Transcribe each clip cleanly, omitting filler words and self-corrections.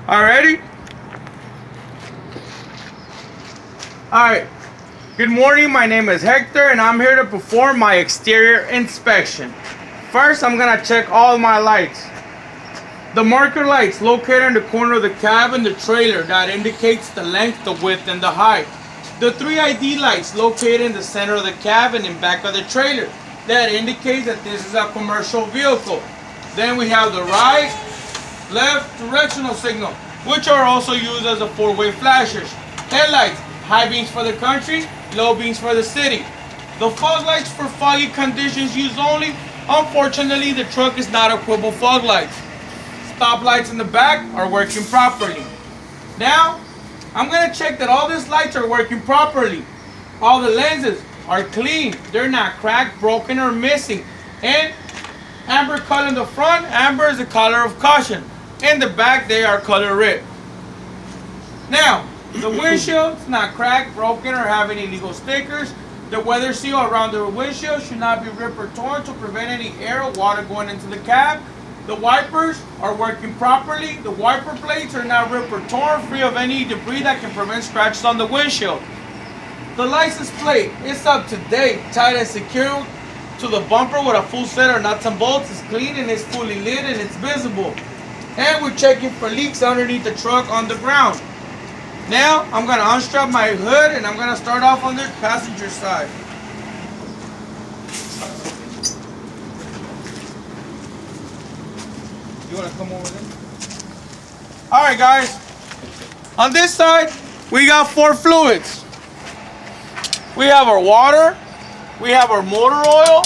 Alrighty? Alright. Good morning, my name is Hector and I'm here to perform my exterior inspection. First, I'm gonna check all my lights. The marker lights located in the corner of the cab and the trailer that indicates the length, the width, and the height. The 3 ID lights located in the center of the cab and in back of the trailer that indicates that this is a commercial vehicle. Then we have the right, left directional signal, which are also used as the 4-way flashers. Headlights, high beams for the country, low beams for the city. The fog lights for foggy conditions used only. Unfortunately, the truck is not equipped with fog lights. Stop lights in the back are working properly. Now, I'm gonna check that all these lights are working properly. All the lenses are clean. They're not cracked, broken, or missing. And amber color in the front, amber is the color of caution. In the back, they are color red. Now, the windshield is not cracked, broken, or have any illegal stickers. The weather seal around the windshield should not be ripped or torn to prevent any air or water going into the cab. The wipers are working properly. The wiper blades are not ripped or torn, free of any debris that can prevent scratches on the windshield. The license plate is up to date, tight and secure to the bumper with a full set of nuts and bolts. It's clean and it's fully lit and it's visible. And we're checking for leaks underneath the truck on the ground. Now, I'm going to unstrap my hood and I'm going to start off on the passenger side. You want to come over there? Alright guys, on this side, we got 4 fluids. We have our water, we have our motor oil,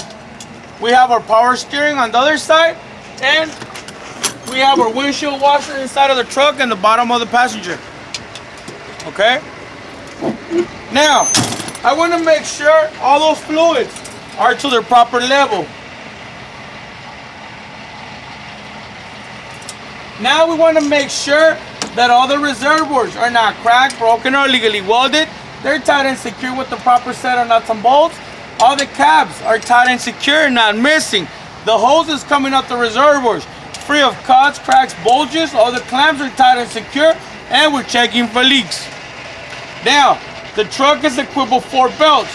we have our power steering on the other side, and we have our windshield washer inside of the truck and the bottom of the passenger. Okay? Now, I want to make sure all those fluids are to their proper level. Now we want to make sure that all the reservoirs are not cracked, broken, or illegally welded. They're tight and secure with the proper set of nuts and bolts. All the cabs are tight and secure, not missing. The hoses coming out the reservoirs, free of cuts, cracks, bulges. All the clamps are tight and secure, and we're checking for leaks. Now, the truck is equipped with 4 belts: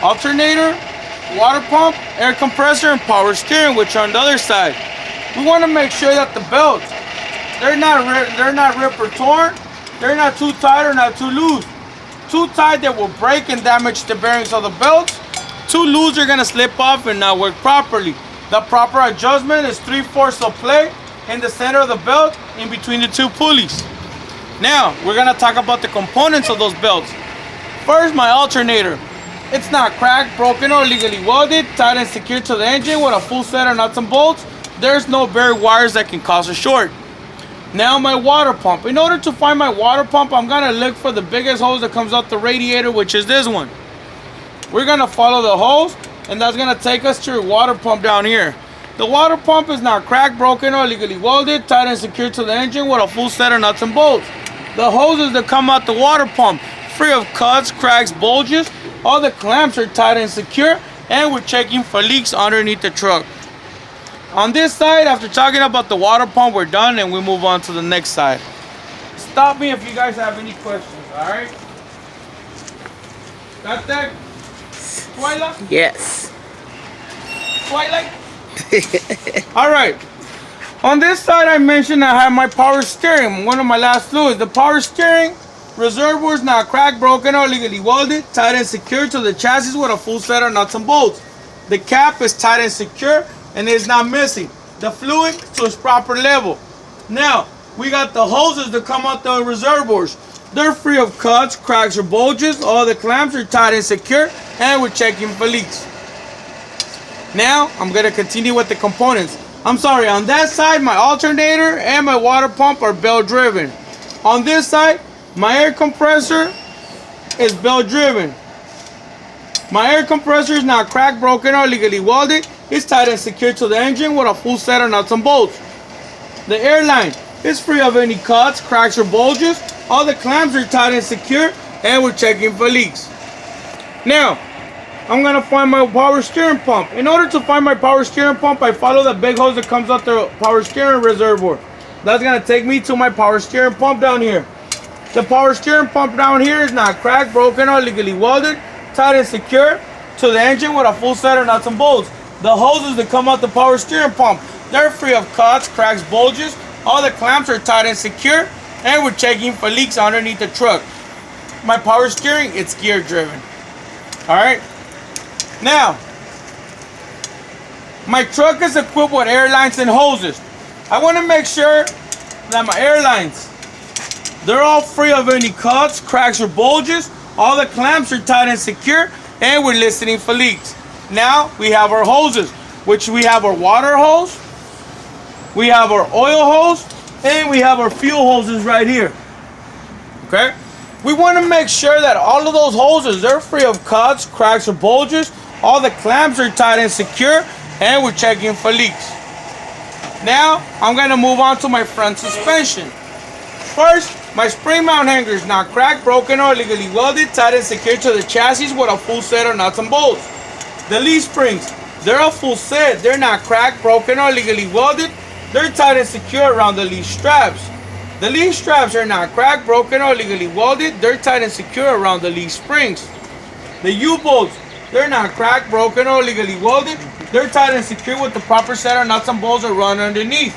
alternator, water pump, air compressor, and power steering, which are on the other side. We want to make sure that the belts, they're not ripped or torn. They're not too tight or not too loose. Too tight, they will break and damage the bearings of the belts. Too loose, they're gonna slip off and not work properly. The proper adjustment is 3/4 of play in the center of the belt in between the 2 pulleys. Now, we're gonna talk about the components of those belts. First, my alternator. It's not cracked, broken, or illegally welded, tight and secure to the engine with a full set of nuts and bolts. There's no buried wires that can cause a short. Now my water pump. In order to find my water pump, I'm gonna look for the biggest hose that comes out the radiator, which is this one. We're gonna follow the hose, and that's gonna take us to your water pump down here. The water pump is not cracked, broken, or illegally welded, tight and secure to the engine with a full set of nuts and bolts. The hoses that come out the water pump, free of cuts, cracks, bulges. All the clamps are tight and secure, and we're checking for leaks underneath the truck. On this side, after talking about the water pump, we're done and we move on to the next side. Stop me if you guys have any questions, alright? Got that? Twilight? Yes. Twilight? Alright. On this side, I mentioned I have my power steering, one of my last fluids. The power steering reservoir is not cracked, broken, or illegally welded, tight and secure to the chassis with a full set of nuts and bolts. The cap is tight and secure and it's not missing. The fluid to its proper level. Now, we got the hoses that come out the reservoirs. They're free of cuts, cracks, or bulges. All the clamps are tight and secure, and we're checking for leaks. Now, I'm gonna continue with the components. I'm sorry, on that side, my alternator and my water pump are belt driven. On this side, my air compressor is belt driven. My air compressor is not cracked, broken, or illegally welded. It's tight and secure to the engine with a full set of nuts and bolts. The airline is free of any cuts, cracks, or bulges. All the clamps are tight and secure, and we're checking for leaks. Now, I'm gonna find my power steering pump. In order to find my power steering pump, I follow the big hose that comes out the power steering reservoir. That's gonna take me to my power steering pump down here. The power steering pump down here is not cracked, broken, or illegally welded, tight and secure to the engine with a full set of nuts and bolts. The hoses that come out the power steering pump, they're free of cuts, cracks, bulges. All the clamps are tight and secure, and we're checking for leaks underneath the truck. My power steering, it's gear driven. All right. Now, my truck is equipped with air lines and hoses. I want to make sure that my air lines, they're all free of any cuts, cracks, or bulges. All the clamps are tight and secure, and we're listening for leaks. Now we have our hoses, which we have our water hose, we have our oil hose, and we have our fuel hoses right here. Okay? We want to make sure that all of those hoses, they're free of cuts, cracks, or bulges. All the clamps are tight and secure, and we're checking for leaks. Now, I'm going to move on to my front suspension. First, my spring mount hanger is not cracked, broken, or illegally welded, tight and secure to the chassis with a full set of nuts and bolts. The leaf springs, they're a full set. They're not cracked, broken, or illegally welded. They're tight and secure around the leaf straps. The leaf straps are not cracked, broken, or illegally welded. They're tight and secure around the leaf springs. The U-bolts, they're not cracked, broken, or illegally welded. They're tight and secure with the proper set of nuts and bolts that run underneath.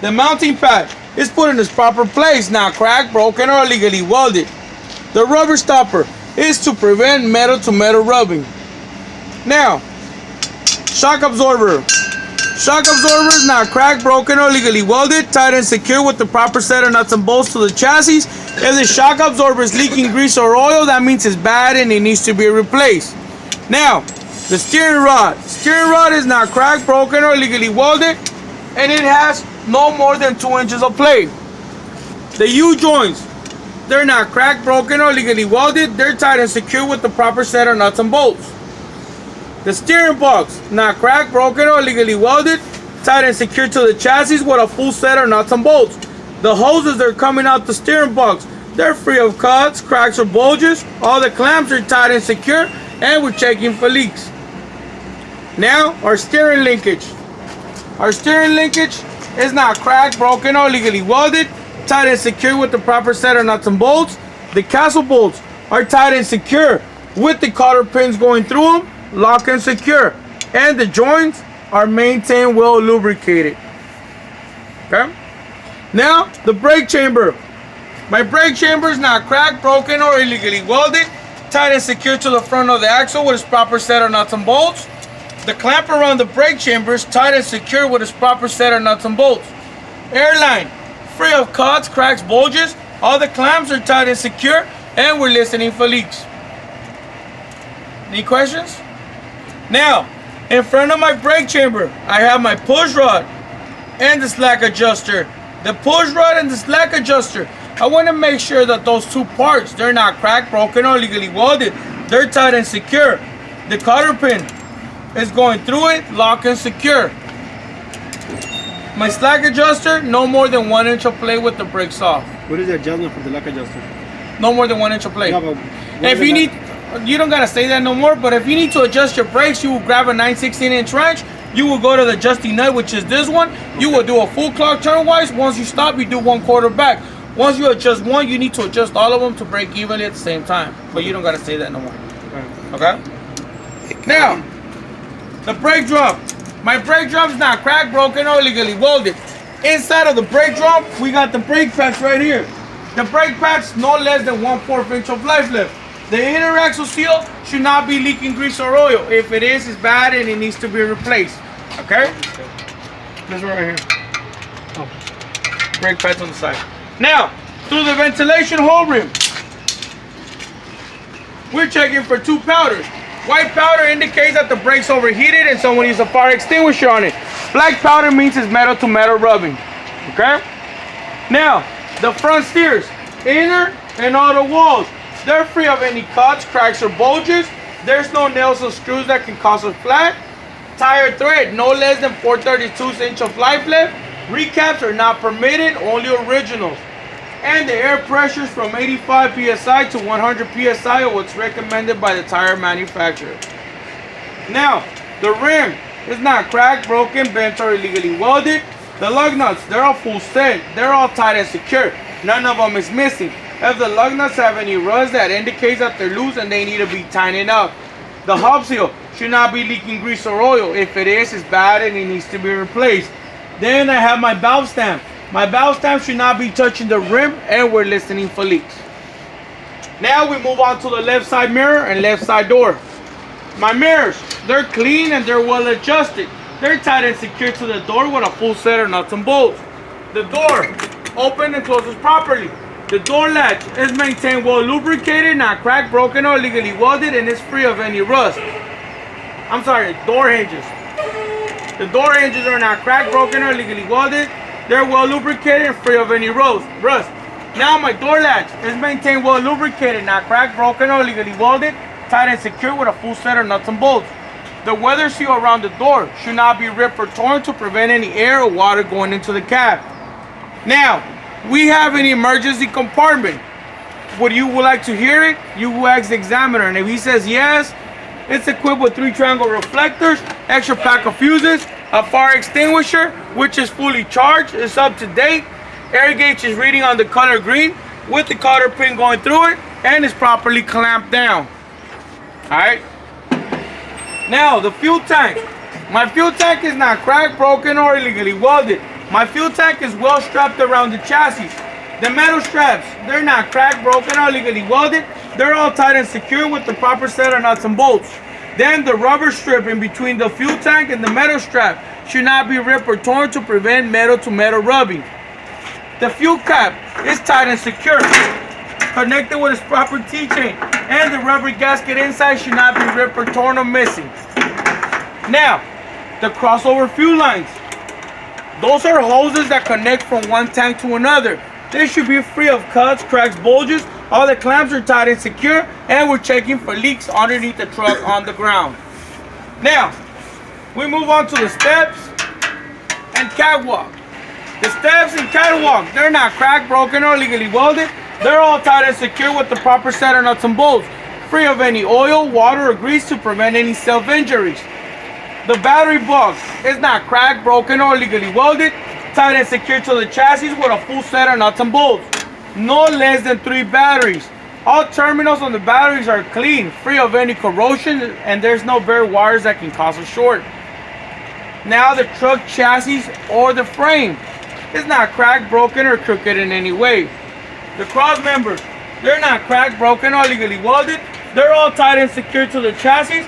The mounting pad is put in its proper place, not cracked, broken, or illegally welded. The rubber stopper is to prevent metal to metal rubbing. Now, shock absorber. Shock absorber is not cracked, broken, or illegally welded, tight and secure with the proper set of nuts and bolts to the chassis. If the shock absorber is leaking grease or oil, that means it's bad and it needs to be replaced. Now, the steering rod. Steering rod is not cracked, broken, or illegally welded, and it has no more than 2 inches of play. The U-joints, they're not cracked, broken, or illegally welded. They're tight and secure with the proper set of nuts and bolts. The steering box, not cracked, broken, or illegally welded, tight and secure to the chassis with a full set of nuts and bolts. The hoses that are coming out the steering box, they're free of cuts, cracks, or bulges. All the clamps are tight and secure, and we're checking for leaks. Now, our steering linkage. Our steering linkage is not cracked, broken, or illegally welded, tight and secure with the proper set of nuts and bolts. The castle bolts are tight and secure with the cotter pins going through them, lock and secure. And the joints are maintained well lubricated. Okay? Now, the brake chamber. My brake chamber is not cracked, broken, or illegally welded, tight and secure to the front of the axle with its proper set of nuts and bolts. The clamp around the brake chamber is tight and secure with its proper set of nuts and bolts. Airline, free of cuts, cracks, bulges. All the clamps are tight and secure, and we're listening for leaks. Any questions? Now, in front of my brake chamber, I have my push rod and the slack adjuster. The push rod and the slack adjuster, I want to make sure that those two parts, they're not cracked, broken, or illegally welded. They're tight and secure. The cotter pin is going through it, lock and secure. My slack adjuster, no more than 1 inch of play with the brakes off. What is the adjustment for the slack adjuster? No more than 1 inch of play. No, if you need, you don't gotta say that no more, but if you need to adjust your brakes, you will grab a 9/16 inch wrench. You will go to the adjusting nut, which is this one. You will do a full clock turn-wise. Once you stop, you do 1/4 back. Once you adjust one, you need to adjust all of them to break evenly at the same time. But you don't gotta say that no more. Okay? Now, the brake drum. My brake drum's not cracked, broken, or illegally welded. Inside of the brake drum, we got the brake pads right here. The brake pads, no less than 1/4 inch of life left. The inner axle seal should not be leaking grease or oil. If it is, it's bad and it needs to be replaced. Okay? This one right here. Oh. Brake pads on the side. Now, through the ventilation hole rim, we're checking for 2 powders. White powder indicates that the brake's overheated and someone needs a fire extinguisher on it. Black powder means it's metal to metal rubbing. Okay? Now, the front steers, inner and outer walls, they're free of any cuts, cracks, or bulges. There's no nails or screws that can cause a flat. Tire tread, no less than 4/32 inch of life left. Recaps are not permitted, only originals. And the air pressures from 85 psi to 100 psi are what's recommended by the tire manufacturer. Now, the rim is not cracked, broken, bent, or illegally welded. The lug nuts, they're all full set. They're all tight and secure. None of them is missing. If the lug nuts have any rust, that indicates that they're loose and they need to be tightened up. The hub seal should not be leaking grease or oil. If it is, it's bad and it needs to be replaced. Then I have my valve stamp. My valve stamp should not be touching the rim, and we're listening for leaks. Now we move on to the left side mirror and left side door. My mirrors, they're clean and they're well adjusted. They're tight and secure to the door with a full set of nuts and bolts. The door opens and closes properly. The door latch is maintained well lubricated, not cracked, broken, or illegally welded, and is free of any rust. I'm sorry, door hinges. The door hinges are not cracked, broken, or illegally welded. They're well lubricated and free of any rust. Now my door latch is maintained well lubricated, not cracked, broken, or illegally welded, tight and secure with a full set of nuts and bolts. The weather seal around the door should not be ripped or torn to prevent any air or water going into the cab. Now, we have an emergency compartment. Would you like to hear it? You will ask the examiner, and if he says yes, it's equipped with 3 triangle reflectors, extra pack of fuses, a fire extinguisher, which is fully charged, it's up to date. Air gauge is reading on the color green with the cotter pin going through it, and is properly clamped down. Alright. Now, the fuel tank. My fuel tank is not cracked, broken, or illegally welded. My fuel tank is well strapped around the chassis. The metal straps, they're not cracked, broken, or illegally welded. They're all tight and secure with the proper set of nuts and bolts. Then the rubber strip in between the fuel tank and the metal strap should not be ripped or torn to prevent metal to metal rubbing. The fuel cap is tight and secure, connected with its proper T-chain, and the rubber gasket inside should not be ripped or torn or missing. Now, the crossover fuel lines. Those are hoses that connect from one tank to another. They should be free of cuts, cracks, bulges. All the clamps are tight and secure, and we're checking for leaks underneath the truck on the ground. Now, we move on to the steps and catwalk. The steps and catwalk, they're not cracked, broken, or illegally welded. They're all tight and secure with the proper set of nuts and bolts, free of any oil, water, or grease to prevent any self-injuries. The battery box is not cracked, broken, or illegally welded, tight and secure to the chassis with a full set of nuts and bolts. No less than 3 batteries. All terminals on the batteries are clean, free of any corrosion, and there's no bare wires that can cause a short. Now the truck chassis or the frame is not cracked, broken, or crooked in any way. The cross members, they're not cracked, broken, or illegally welded. They're all tight and secure to the chassis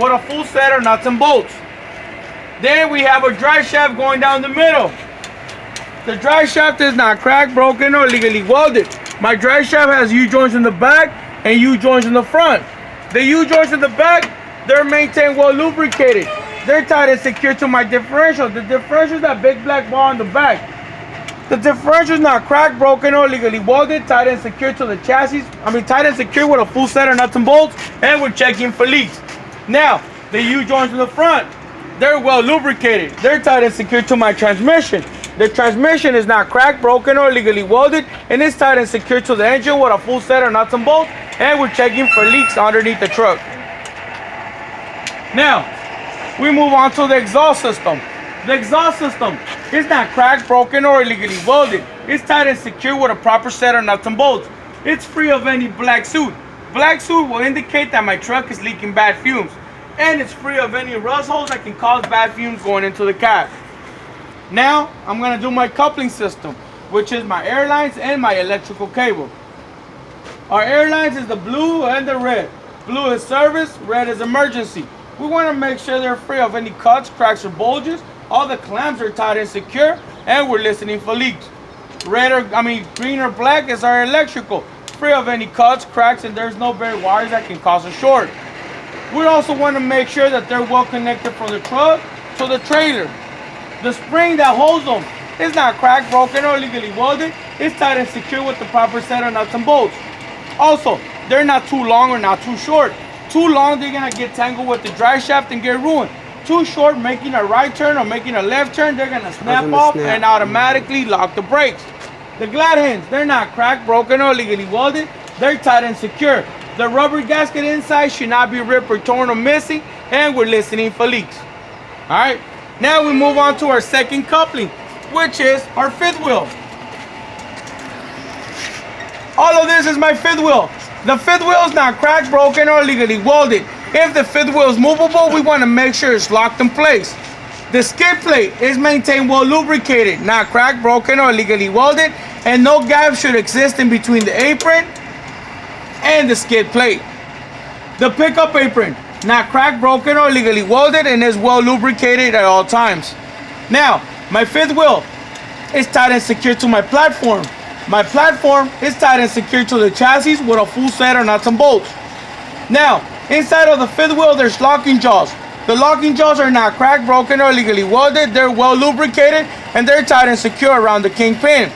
with a full set of nuts and bolts. Then we have a drive shaft going down the middle. The drive shaft is not cracked, broken, or illegally welded. My drive shaft has U-joints in the back and U-joints in the front. The U-joints in the back, they're maintained well lubricated. They're tight and secure to my differential. The differential is that big black bar on the back. The differential is not cracked, broken, or illegally welded, tight and secure to the chassis. Tight and secure with a full set of nuts and bolts, and we're checking for leaks. Now, the U-joints in the front, they're well lubricated. They're tight and secure to my transmission. The transmission is not cracked, broken, or illegally welded, and it's tight and secure to the engine with a full set of nuts and bolts, and we're checking for leaks underneath the truck. Now, we move on to the exhaust system. The exhaust system is not cracked, broken, or illegally welded. It's tight and secure with a proper set of nuts and bolts. It's free of any black soot. Black soot will indicate that my truck is leaking bad fumes. And it's free of any rust holes that can cause bad fumes going into the cab. Now, I'm going to do my coupling system, which is my air lines and my electrical cable. Our air lines is the blue and the red. Blue is service, red is emergency. We want to make sure they're free of any cuts, cracks, or bulges. All the clamps are tight and secure, and we're listening for leaks. Green or black is our electrical, free of any cuts, cracks, and there's no bare wires that can cause a short. We also want to make sure that they're well connected from the truck to the trailer. The spring that holds them is not cracked, broken, or illegally welded. It's tight and secure with the proper set of nuts and bolts. Also, they're not too long or not too short. Too long, they're going to get tangled with the drive shaft and get ruined. Too short, making a right turn or making a left turn, they're going to snap off and automatically lock the brakes. The glad hands, they're not cracked, broken, or illegally welded. They're tight and secure. The rubber gasket inside should not be ripped or torn or missing, and we're listening for leaks. Alright, now we move on to our second coupling. which is our fifth wheel. All of this is my fifth wheel. The fifth wheel is not cracked, broken, or illegally welded. If the fifth wheel is movable, we want to make sure it's locked in place. The skid plate is maintained well lubricated, not cracked, broken, or illegally welded, and no gap should exist in between the apron and the skid plate. The pickup apron, not cracked, broken, or illegally welded, and is well lubricated at all times. Now, my fifth wheel is tied and secured to my platform. My platform is tied and secured to the chassis with a full set of nuts and bolts. Now, inside of the fifth wheel, there's locking jaws. The locking jaws are not cracked, broken, or illegally welded. They're well lubricated and they're tied and secure around the kingpin.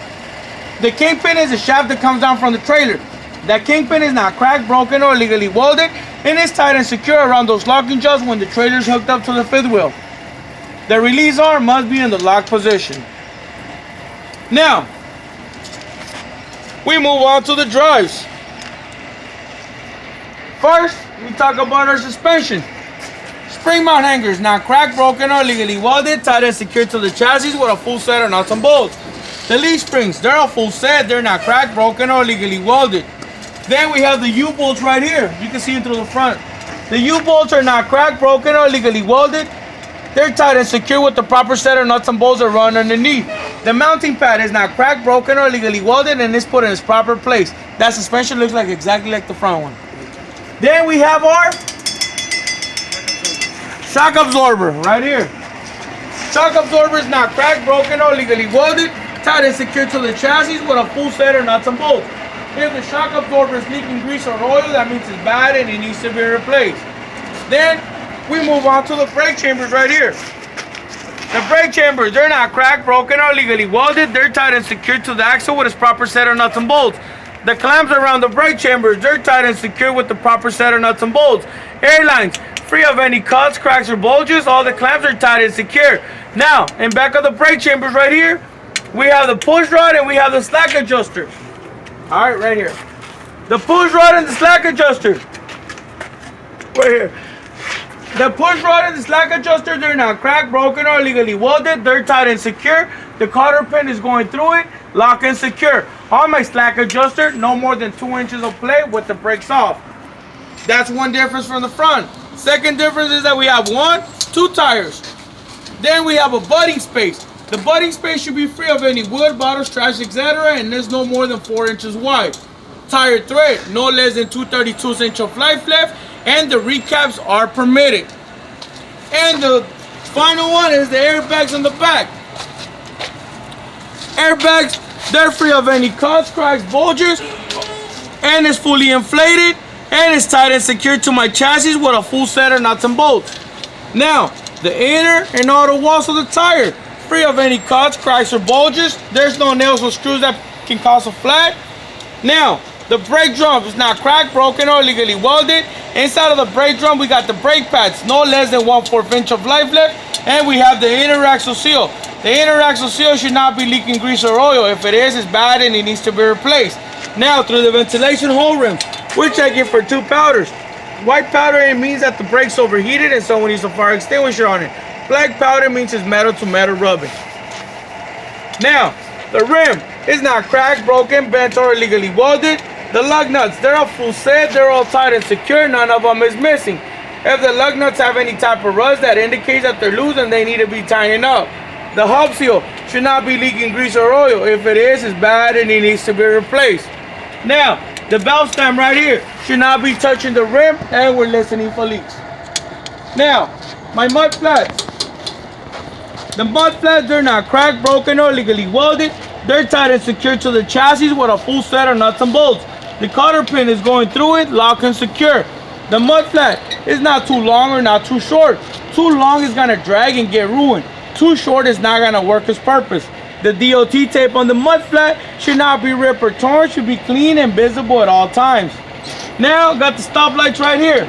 The kingpin is a shaft that comes down from the trailer. That kingpin is not cracked, broken, or illegally welded and is tied and secure around those locking jaws when the trailer is hooked up to the fifth wheel. The release arm must be in the locked position. Now, we move on to the drives. First, we talk about our suspension. Spring mount hangers, not cracked, broken, or illegally welded, tied and secured to the chassis with a full set of nuts and bolts. The leaf springs, they're a full set, they're not cracked, broken, or illegally welded. Then we have the U-bolts right here. You can see them through the front. The U-bolts are not cracked, broken, or illegally welded. They're tied and secure with the proper set of nuts and bolts that run underneath. The mounting pad is not cracked, broken, or illegally welded and is put in its proper place. That suspension looks like exactly like the front one. Then we have our shock absorber right here. Shock absorber is not cracked, broken, or illegally welded, tied and secured to the chassis with a full set of nuts and bolts. If the shock absorber is leaking grease or oil, that means it's bad and it needs to be replaced. Then we move on to the brake chambers right here. The brake chambers, they're not cracked, broken, or illegally welded. They're tied and secured to the axle with its proper set of nuts and bolts. The clamps around the brake chambers, they're tied and secured with the proper set of nuts and bolts. Airlines, free of any cuts, cracks, or bulges. All the clamps are tied and secure. Now, in back of the brake chambers right here, we have the push rod and we have the slack adjuster. All right, right here. The push rod and the slack adjuster. Right here. The push rod and the slack adjuster, they're not cracked, broken, or illegally welded. They're tied and secure. The cotter pin is going through it, lock and secure. On my slack adjuster, no more than 2 inches of play with the brakes off. That's one difference from the front. Second difference is that we have 2 tires. Then we have a butting space. The butting space should be free of any wood, bottles, trash, etc. and is no more than 4 inches wide. Tire thread, no less than 2/32 inch of life left, and the recaps are permitted. And the final one is the airbags on the back. Airbags, they're free of any cuts, cracks, bulges, and is fully inflated and is tied and secured to my chassis with a full set of nuts and bolts. Now, the inner and outer walls of the tire, free of any cuts, cracks, or bulges. There's no nails or screws that can cause a flat. Now, the brake drum is not cracked, broken, or illegally welded. Inside of the brake drum, we got the brake pads, no less than 1/4 inch of life left, and we have the inner axle seal. The inner axle seal should not be leaking grease or oil. If it is, it's bad and it needs to be replaced. Now, through the ventilation hole rim, we're checking for 2 powders. White powder, it means that the brake's overheated and someone needs a fire extinguisher on it. Black powder means it's metal to metal rubbing. Now, the rim is not cracked, broken, bent, or illegally welded. The lug nuts, they're a full set, they're all tight and secure, none of them is missing. If the lug nuts have any type of rust, that indicates that they're loose and they need to be tightened up. The hub seal should not be leaking grease or oil. If it is, it's bad and it needs to be replaced. Now, the valve stem right here should not be touching the rim, and we're listening for leaks. Now, my mud flaps. The mud flaps, they're not cracked, broken, or illegally welded. They're tied and secured to the chassis with a full set of nuts and bolts. The cotter pin is going through it, lock and secure. The mud flat is not too long or not too short. Too long is gonna drag and get ruined. Too short is not gonna work its purpose. The DOT tape on the mud flat should not be ripped or torn, should be clean and visible at all times. Now, got the stop lights right here.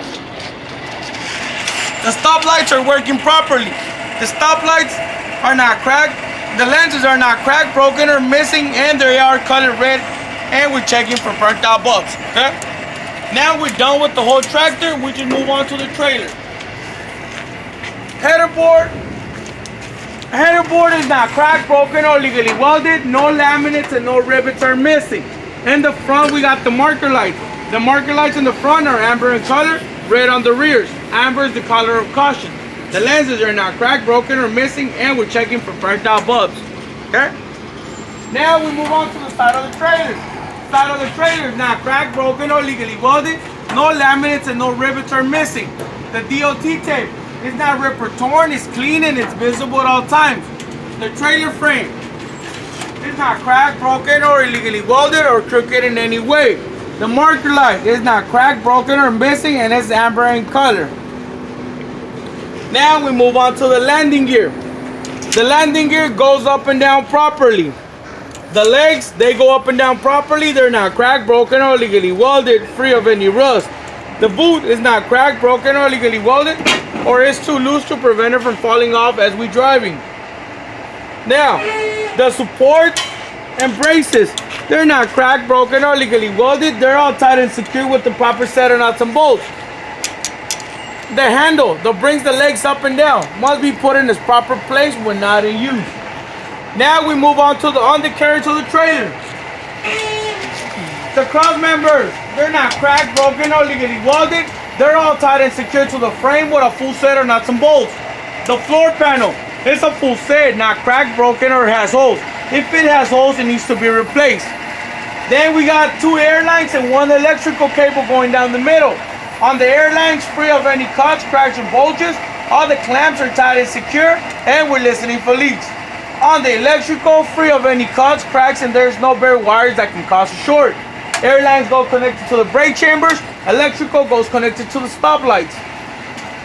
The stop lights are working properly. The stop lights are not cracked. The lenses are not cracked, broken, or missing, and they are colored red, and we're checking for burnt out bulbs, okay? Now we're done with the whole tractor, we just move on to the trailer. Header board Headerboard is not cracked, broken, or legally welded. No laminates and no rivets are missing. In the front, we got the marker lights. The marker lights in the front are amber in color, red on the rears. Amber is the color of caution. The lenses are not cracked, broken, or missing, and we're checking for burnt out bulbs. Okay? Now we move on to the side of the trailer. Side of the trailer is not cracked, broken, or legally welded. No laminates and no rivets are missing. The DOT tape is not ripped or torn, it's clean and it's visible at all times. The trailer frame is not cracked, broken, or illegally welded or crooked in any way. The marker light is not cracked, broken, or missing, and it's amber in color. Now we move on to the landing gear. The landing gear goes up and down properly. The legs, they go up and down properly. They're not cracked, broken, or legally welded, free of any rust. The boot is not cracked, broken, or legally welded, or is too loose to prevent it from falling off as we're driving. Now, the support and braces, they're not cracked, broken, or legally welded. They're all tight and secure with the proper set of nuts and bolts. The handle that brings the legs up and down must be put in its proper place when not in use. Now we move on to the undercarriage of the trailer. The cross members, they're not cracked, broken, or legally welded. They're all tied and secured to the frame with a full set of nuts and bolts. The floor panel is a full set, not cracked, broken, or has holes. If it has holes, it needs to be replaced. Then we got 2 air lines and 1 electrical cable going down the middle. On the air lines, free of any cuts, cracks, or bulges, all the clamps are tight and secure, and we're listening for leaks. On the electrical, free of any cuts, cracks, and there's no bare wires that can cause a short. Air lines go connected to the brake chambers. Electrical goes connected to the stoplights.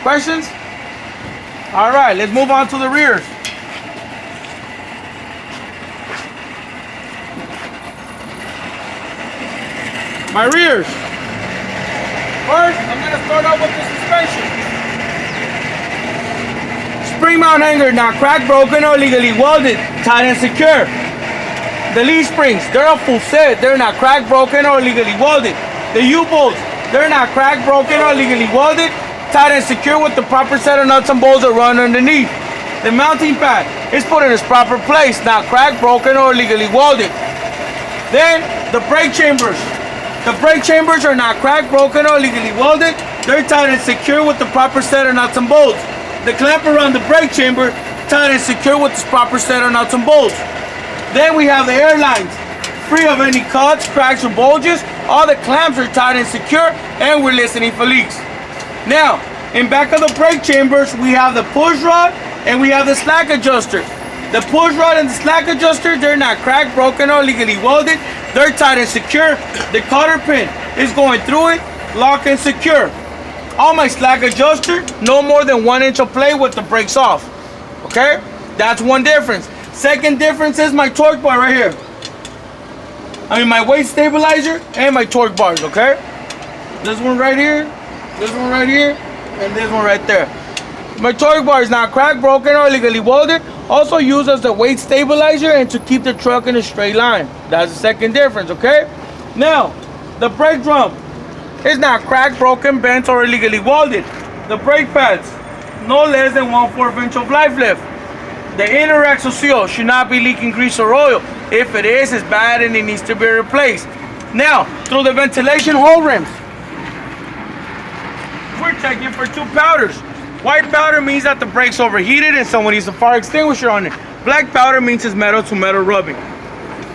Questions? All right, let's move on to the rears. My rears. First, I'm going to start off with the suspension. Spring mount hanger, not cracked, broken, or legally welded, tight and secure. The leaf springs, they're a full set. They're not cracked, broken, or legally welded. The U-bolts, they're not cracked, broken, or legally welded, tight and secure with the proper set of nuts and bolts that run underneath. The mounting pad is put in its proper place, not cracked, broken, or legally welded. Then, the brake chambers. The brake chambers are not cracked, broken, or legally welded. They're tight and secure with the proper set of nuts and bolts. The clamp around the brake chamber, tight and secure with the proper set of nuts and bolts. Then we have the air lines, free of any cuts, cracks, or bulges. All the clamps are tight and secure, and we're listening for leaks. Now, in back of the brake chambers, we have the push rod and we have the slack adjuster. The push rod and the slack adjuster, they're not cracked, broken, or legally welded. They're tight and secure. The cotter pin is going through it, lock and secure. On my slack adjuster, no more than 1 inch of play with the brakes off. Okay? That's one difference. Second difference is my torque bar right here. My weight stabilizer and my torque bars, okay? This one right here, this one right here, and this one right there. My torque bar is not cracked, broken, or legally welded. Also used as the weight stabilizer and to keep the truck in a straight line. That's the second difference, okay? Now, the brake drum is not cracked, broken, bent, or illegally welded. The brake pads, no less than 1/4 inch of life left. The inner axle seal should not be leaking grease or oil. If it is, it's bad and it needs to be replaced. Now, through the ventilation hole rims, we're checking for 2 powders. White powder means that the brake's overheated and someone needs a fire extinguisher on it. Black powder means it's metal to metal rubbing.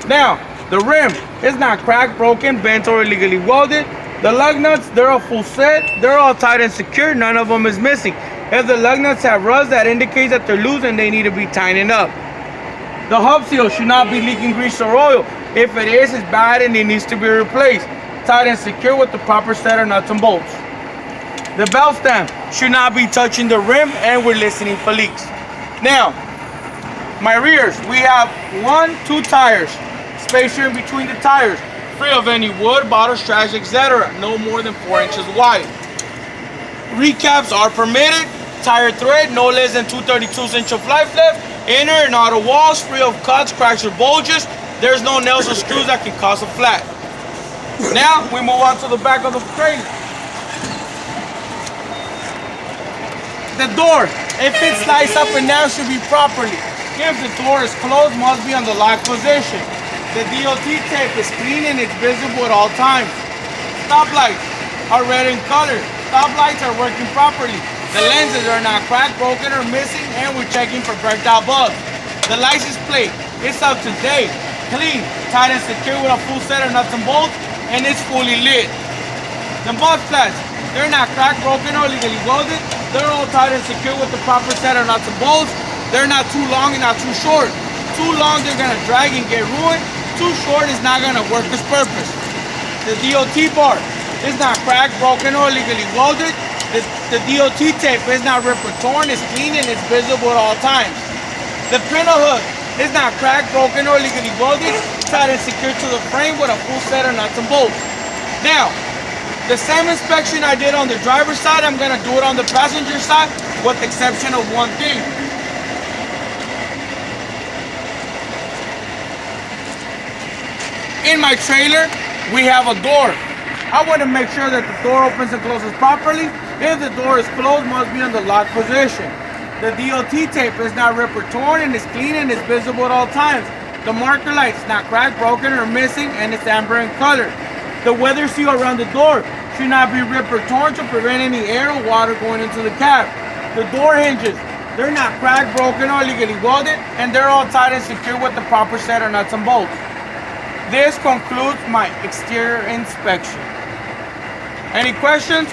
Now, the rim is not cracked, broken, bent, or illegally welded. The lug nuts, they're a full set. They're all tight and secure. None of them is missing. If the lug nuts have rust, that indicates that they're loose and they need to be tightened up. The hub seal should not be leaking grease or oil. If it is, it's bad and it needs to be replaced. Tight and secure with the proper set of nuts and bolts. The belt stem should not be touching the rim, and we're listening for leaks. Now, my rears, we have 2 tires. Space here in between the tires, free of any wood, bottles, trash, etc. No more than 4 inches wide. Recaps are permitted. Tire thread, no less than 2/32 inch of life left. Inner and outer walls, free of cuts, cracks, or bulges. There's no nails or screws that can cause a flat. Now, we move on to the back of the trailer. The door, if it slides up and down, should be properly. If the door is closed, must be on the lock position. The DOT tape is clean and it's visible at all times. Stop lights are red in color. Stop lights are working properly. The lenses are not cracked, broken, or missing, and we're checking for burnt out bulbs. The license plate is up to date, clean, tight and secure with a full set of nuts and bolts, and it's fully lit. The mud flaps, they're not cracked, broken, or legally welded. They're all tight and secure with the proper set of nuts and bolts. They're not too long and not too short. Too long, they're gonna drag and get ruined. Too short is not gonna work its purpose. The DOT bar is not cracked, broken, or legally welded. The DOT tape is not ripped or torn, it's clean and it's visible at all times. The printer hook is not cracked, broken, or legally welded, tied and secured to the frame with a full set of nuts and bolts. Now, the same inspection I did on the driver's side, I'm gonna do it on the passenger side, with the exception of one thing. In my trailer, we have a door. I want to make sure that the door opens and closes properly. If the door is closed, must be in the lock position. The DOT tape is not ripped or torn and is clean and is visible at all times. The marker light is not cracked, broken, or missing, and it's amber in color. The weather seal around the door should not be ripped or torn to prevent any air or water going into the cab. The door hinges, they're not cracked, broken, or legally welded, and they're all tight and secure with the proper set of nuts and bolts. This concludes my exterior inspection. Any questions?